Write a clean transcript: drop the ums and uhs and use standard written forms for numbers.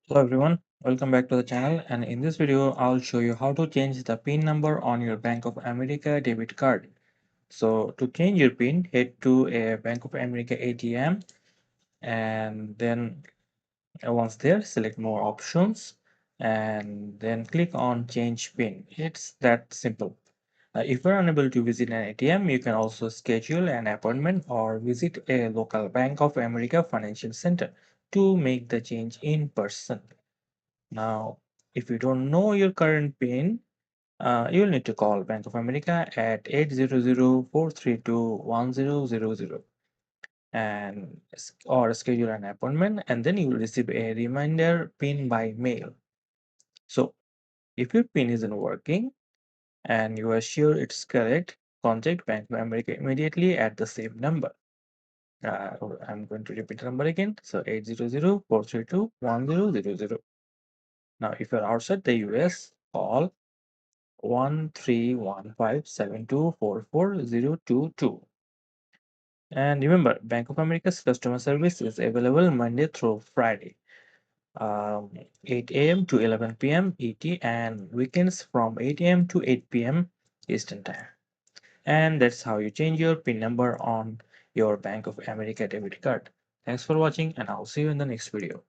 Hello everyone, welcome back to the channel, and in this video I'll show you how to change the PIN number on your Bank of America debit card. So to change your PIN, head to a Bank of America ATM, and then once there, select more options and then click on change PIN. It's that simple. If you're unable to visit an ATM, you can also schedule an appointment or visit a local Bank of America financial center to make the change in person. Now, if you don't know your current PIN, you'll need to call Bank of America at 800-432-1000 and or schedule an appointment, and then you will receive a reminder PIN by mail. So if your PIN isn't working and you are sure it's correct, contact Bank of America immediately at the same number. I'm going to repeat the number again. So 800-432-1000. Now, if you're outside the US, call 131572440022. And remember, Bank of America's customer service is available Monday through Friday, 8 a.m. to 11 p.m. ET, and weekends from 8 a.m. to 8 p.m. Eastern Time. And that's how you change your PIN number on your Bank of America debit card. Thanks for watching, and I'll see you in the next video.